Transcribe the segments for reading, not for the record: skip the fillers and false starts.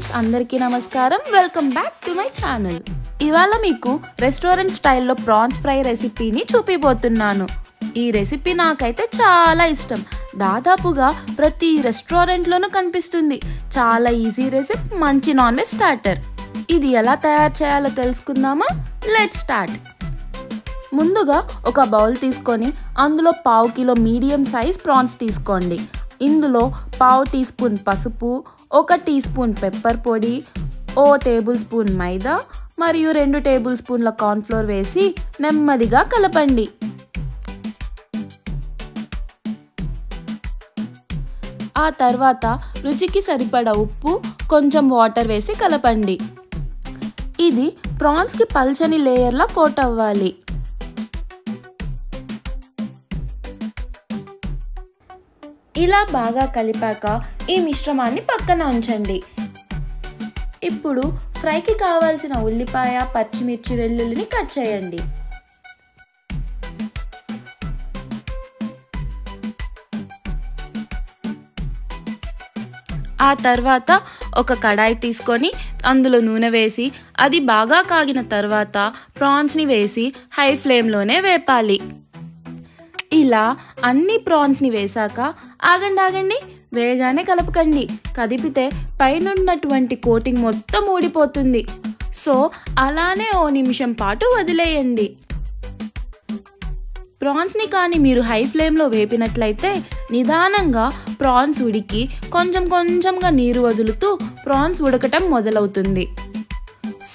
Friends, అందరికీ నమస్కారం. Welcome back to my channel. ఇవాళ మీకు రెస్టారెంట్ స్టైల్లో ప్రాన్స్ ఫ్రై రెసిపీని చూపిపోతున్నాను. ఈ రెసిపీ నాకైతే చాలా ఇష్టం. దాదాపుగా ప్రతి రెస్టారెంట్లోనూ కనిపిస్తుంది. చాలా ఈజీ రెసిపీ, మంచి నాన్ వెజ్ స్టార్టర్. ఇది ఎలా తయారు చేయాలో తెలుసుకుందామా? Let's start. ముందుగా ఒక బౌల్ తీసుకొని అందులో 1/2 కిలో మీడియం సైజ్ ప్రాన్స్ తీసుకోండి. ఇందులో 1/2 టీ స్పూన్ పసుపు, 1 టీ స్పూన్ పెప్పర్ పొడి, 1 టేబుల్ స్పూన్ మైదా మరియు 2 టేబుల్ స్పూన్ల కార్న్ఫ్లోర్ వేసి నెమ్మదిగా కలపండి. ఆ తర్వాత రుచికి సరిపడా ఉప్పు, కొంచెం వాటర్ వేసి కలపండి. ఇది ప్రాన్స్కి పల్చని లేయర్లా కోట్ అవ్వాలి. ఇలా బాగా కలిపాక ఈ మిశ్రమాన్ని పక్కన ఉంచండి. ఇప్పుడు ఫ్రైకి కావాల్సిన ఉల్లిపాయ, పచ్చిమిర్చి, వెల్లుల్లిని కట్ చేయండి. ఆ తర్వాత ఒక కడాయి తీసుకొని అందులో నూనె వేసి అది బాగా కాగిన తర్వాత ప్రాన్స్ని వేసి హై ఫ్లేమ్లోనే వేపాలి. ఇలా అన్ని ప్రాన్స్ని వేశాక ఆగండి, వేగానే కలపకండి. కదిపితే పైనున్నటువంటి కోటింగ్ మొత్తం ఊడిపోతుంది. సో అలానే 1 నిమిషం పాటు వదిలేయండి. ప్రాన్స్ని కానీ మీరు హై ఫ్లేమ్లో వేపినట్లయితే నిదానంగా ప్రాన్స్ ఉడికి కొంచెంగా నీరు వదులుతూ ప్రాన్స్ ఉడకటం మొదలవుతుంది.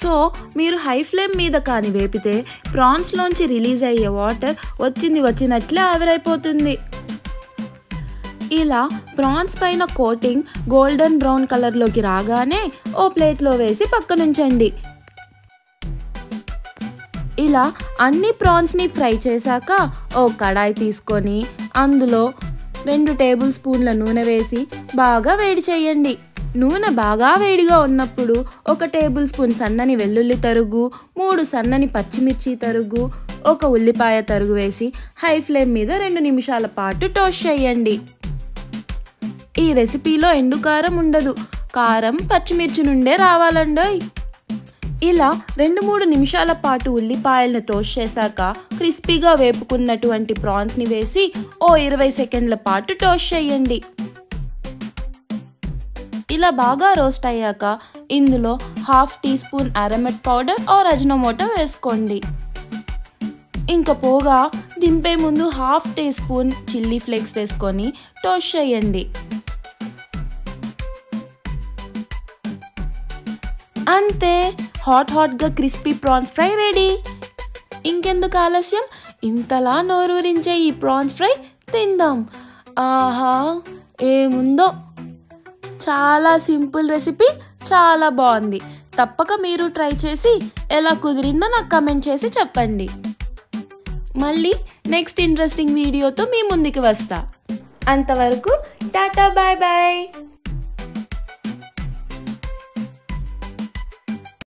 సో మీరు హై ఫ్లేమ్ మీద కానీ వేపితే ప్రాన్స్లోంచి రిలీజ్ అయ్యే వాటర్ వచ్చినట్లే ఆవిరైపోతుంది. ఇలా ప్రాన్స్ పైన కోటింగ్ గోల్డెన్ బ్రౌన్ కలర్లోకి రాగానే ఓ ప్లేట్లో వేసి పక్కనుంచండి. ఇలా అన్ని ప్రాన్స్ని ఫ్రై చేశాక ఓ కడాయి తీసుకొని అందులో 2 టేబుల్ స్పూన్ల నూనె వేసి బాగా వేడి చేయండి. నూనె బాగా వేడిగా ఉన్నప్పుడు 1 టేబుల్ స్పూన్ సన్నని వెల్లుల్లి తరుగు, 3 సన్నని పచ్చిమిర్చి తరుగు, 1 ఉల్లిపాయ తరుగు వేసి హై ఫ్లేమ్ మీద 2 నిమిషాల పాటు టోస్ట్ చేయండి. ఈ రెసిపీలో ఎండు కారం ఉండదు. కారం పచ్చిమిర్చి నుండే రావాలండోయ్. ఇలా 2-3 నిమిషాల పాటు ఉల్లిపాయలను టోస్ట్ చేశాక క్రిస్పీగా వేపుకున్నటువంటి ప్రాన్స్ని వేసి ఓ 20 సెకండ్ల పాటు టోస్ట్ చేయండి. ఇలా బాగా రోస్ట్ అయ్యాక ఇందులో 1/2 teaspoon Aromat powder or Ajinomoto వేసుకోండి. ఇంకా పోగా దింపే ముందు 1/2 టీ స్పూన్ చిల్లీ ఫ్లేక్స్ వేసుకొని టోస్ట్ చేయండి. అంతే, హాట్గా క్రిస్పీ ప్రాన్స్ ఫ్రై రెడీ. ఇంకెందుకు ఆలస్యం, ఇంతలా నోరూరించే ఈ ప్రాన్స్ ఫ్రై తిందాం. ఆహా, ఏముందో! చాలా సింపుల్ రెసిపీ, చాలా బాగుంది. తప్పక మీరు ట్రై చేసి ఎలా కుదిరిందో నాకు కమెంట్ చేసి చెప్పండి. మళ్ళీ నెక్స్ట్ ఇంట్రెస్టింగ్ వీడియోతో మీ ముందుకు వస్తా. అంతవరకు టాటా, బాయ్ బాయ్.